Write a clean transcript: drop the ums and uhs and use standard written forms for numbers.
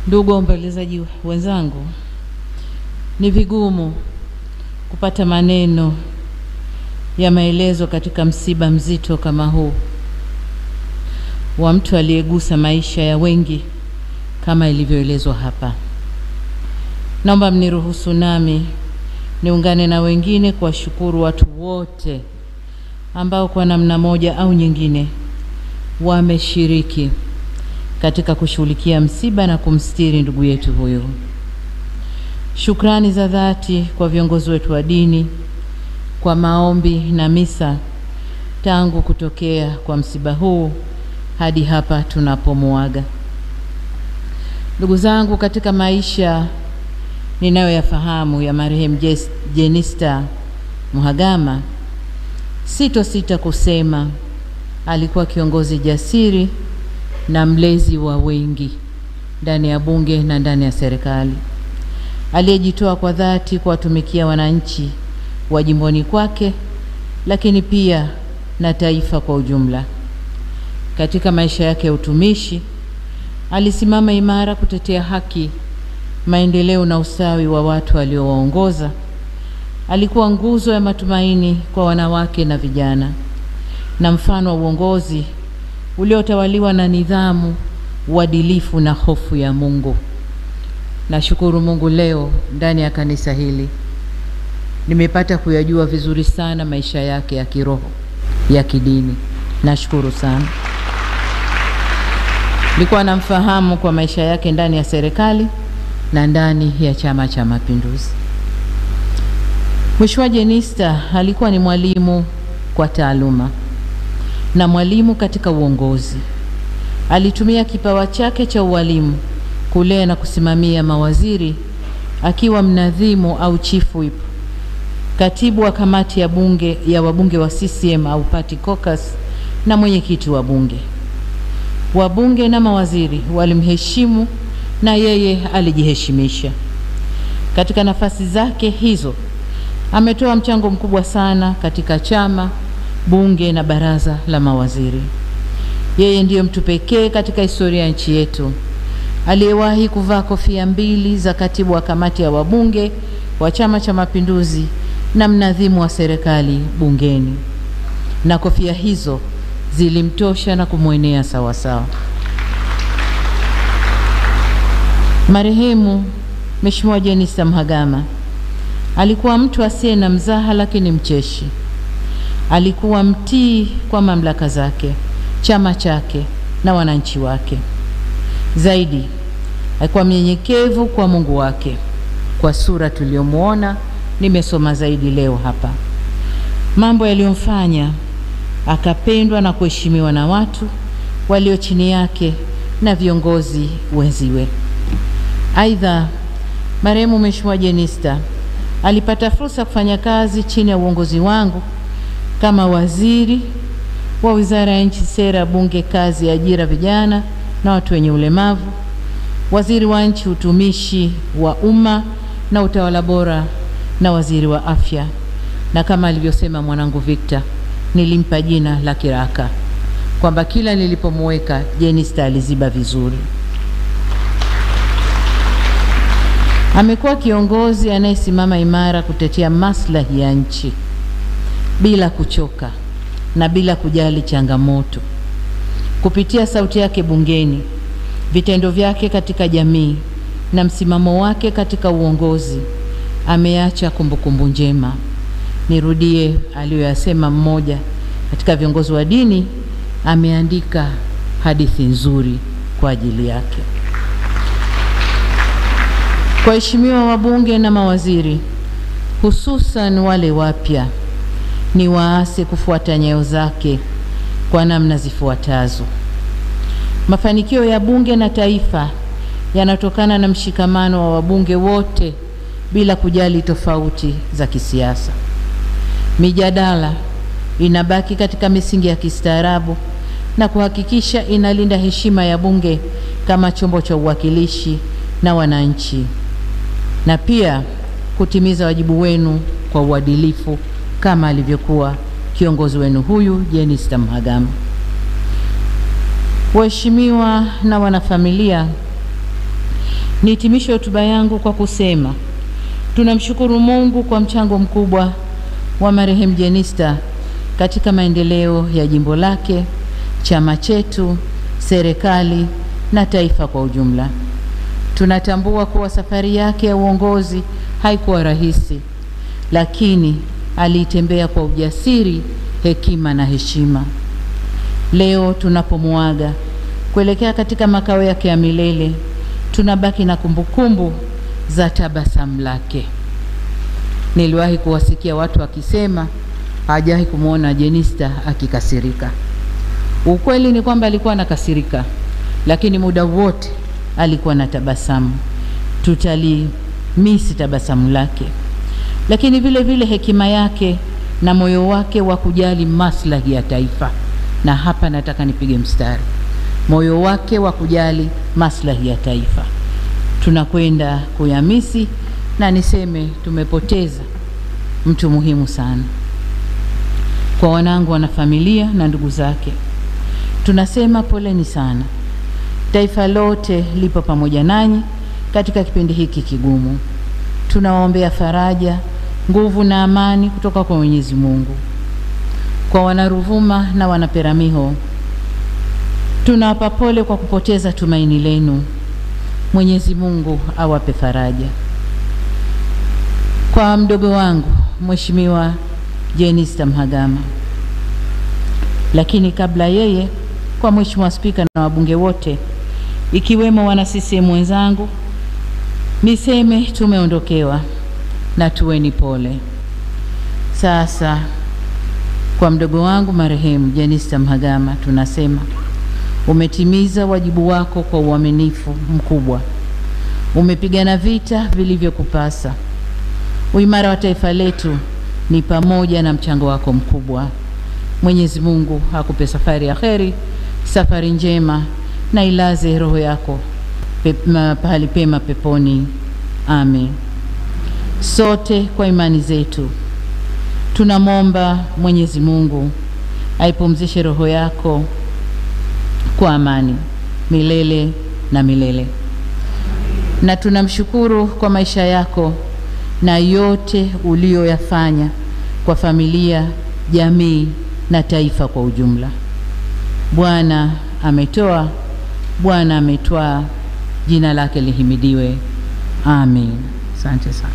Ndugu waombolezaji wenzangu, ni vigumu kupata maneno ya maelezo katika msiba mzito kama huu wa mtu aliyegusa maisha ya wengi kama ilivyoelezwa hapa. Naomba mniruhusu nami niungane na wengine kuwashukuru watu wote ambao kwa namna moja au nyingine wameshiriki katika kushughulikia msiba na kumstiri ndugu yetu huyo. Shukrani za dhati kwa viongozi wetu wa dini kwa maombi na misa tangu kutokea kwa msiba huu hadi hapa tunapomuaga. Ndugu zangu, katika maisha ninayoyafahamu ya marehemu Jenista Mhagama, sitosita kusema alikuwa kiongozi jasiri na mlezi wa wengi ndani ya bunge na ndani ya serikali, aliyejitoa kwa dhati kuwatumikia wananchi wa jimboni kwake, lakini pia na taifa kwa ujumla. Katika maisha yake ya utumishi, alisimama imara kutetea haki, maendeleo na ustawi wa watu aliowaongoza. Alikuwa nguzo ya matumaini kwa wanawake na vijana, na mfano wa uongozi uliotawaliwa na nidhamu, uadilifu na hofu ya Mungu. Nashukuru Mungu leo ndani ya kanisa hili nimepata kuyajua vizuri sana maisha yake ya kiroho, ya kidini. Nashukuru sana. Nilikuwa namfahamu kwa maisha yake ndani ya serikali na ndani ya Chama cha Mapinduzi. Mheshimiwa Jenista alikuwa ni mwalimu kwa taaluma na mwalimu katika uongozi. Alitumia kipawa chake cha ualimu kulea na kusimamia mawaziri, akiwa mnadhimu au chief whip, katibu wa kamati ya wabunge wa CCM au party caucus, na mwenyekiti wa bunge. Wabunge na mawaziri walimheshimu na yeye alijiheshimisha. Katika nafasi zake hizo ametoa mchango mkubwa sana katika chama, bunge na baraza la mawaziri. Yeye ndiyo mtu pekee katika historia ya nchi yetu aliyewahi kuvaa kofia mbili za katibu wa kamati ya wabunge wa Chama cha Mapinduzi na mnadhimu wa serikali bungeni, na kofia hizo zilimtosha na kumwenea sawa sawa. Marehemu Mheshimiwa Jenista Mhagama alikuwa mtu asiye na mzaha, lakini mcheshi. Alikuwa mtii kwa mamlaka zake, chama chake na wananchi wake. Zaidi, alikuwa mnyenyekevu kwa Mungu wake. Kwa sura tuliyomuona nimesoma zaidi leo hapa, mambo yaliyomfanya akapendwa na kuheshimiwa na watu walio chini yake na viongozi wenziwe. Aidha, marehemu Mheshimiwa Jenista alipata fursa kufanya kazi chini ya uongozi wangu kama waziri wa Wizara ya Nchi, Sera, Bunge, Kazi, Ajira, Vijana na Watu wenye Ulemavu, waziri wa Nchi, Utumishi wa Umma na Utawala Bora, na waziri wa Afya. Na kama alivyosema mwanangu Victor, nilimpa jina la kiraka kwamba kila nilipomweka Jenista aliziba vizuri. Amekuwa kiongozi anayesimama imara kutetea maslahi ya nchi bila kuchoka na bila kujali changamoto. Kupitia sauti yake bungeni, vitendo vyake katika jamii na msimamo wake katika uongozi, ameacha kumbukumbu njema. Nirudie aliyoyasema mmoja katika viongozi wa dini, ameandika hadithi nzuri kwa ajili yake. Kwa waheshimiwa wabunge na mawaziri, hususan wale wapya, ni waase kufuata nyayo zake kwa namna zifuatazo. Mafanikio ya bunge na taifa yanatokana na mshikamano wa wabunge wote bila kujali tofauti za kisiasa. Mijadala inabaki katika misingi ya kistaarabu na kuhakikisha inalinda heshima ya bunge kama chombo cha uwakilishi na wananchi, na pia kutimiza wajibu wenu kwa uadilifu kama alivyokuwa kiongozi wenu huyu Jenista Mhagama. Waheshimiwa na wanafamilia, Nihitimishe hotuba yangu kwa kusema tunamshukuru Mungu kwa mchango mkubwa wa marehemu Jenista katika maendeleo ya jimbo lake, chama chetu, serikali na taifa kwa ujumla. Tunatambua kuwa safari yake ya uongozi haikuwa rahisi, lakini aliitembea kwa ujasiri, hekima na heshima. Leo tunapomuaga kuelekea katika makao yake ya milele, tunabaki na kumbukumbu za tabasamu lake. Niliwahi kuwasikia watu wakisema hajawahi kumuona Jenista akikasirika. Ukweli ni kwamba alikuwa anakasirika, lakini muda wote alikuwa na tabasamu. Tutalimisi tabasamu lake, lakini vile vile hekima yake na moyo wake wa kujali maslahi ya taifa. Na hapa nataka nipige mstari, moyo wake wa kujali maslahi ya taifa. Tunakwenda kuyamisi, na niseme tumepoteza mtu muhimu sana. Kwa wanangu, wana familia na ndugu zake, tunasema poleni sana. Taifa lote lipo pamoja nanyi katika kipindi hiki kigumu. Tunawaombea faraja, nguvu na amani kutoka kwa Mwenyezi Mungu. Kwa Wanaruvuma na Wanaperamiho, tunawapa pole kwa kupoteza tumaini lenu. Mwenyezi Mungu awape faraja. Kwa mdogo wangu Mheshimiwa Jenista Mhagama, lakini kabla yeye, kwa Mheshimiwa Spika na wabunge wote ikiwemo wana CCM wenzangu, niseme tumeondokewa na tuweni pole. Sasa kwa mdogo wangu marehemu Jenista Mhagama, tunasema umetimiza wajibu wako kwa uaminifu mkubwa. Umepigana vita vilivyokupasa. Uimara wa taifa letu ni pamoja na mchango wako mkubwa. Mwenyezi Mungu akupe safari ya kheri, safari njema, na ilaze roho yako pahali pema peponi. Amen. Sote kwa imani zetu tunamwomba Mwenyezi Mungu aipumzishe roho yako kwa amani milele na milele. Na tunamshukuru kwa maisha yako na yote ulioyafanya kwa familia, jamii na taifa kwa ujumla. Bwana ametoa, Bwana ametwaa, jina lake lihimidiwe. Amen. Asante sana.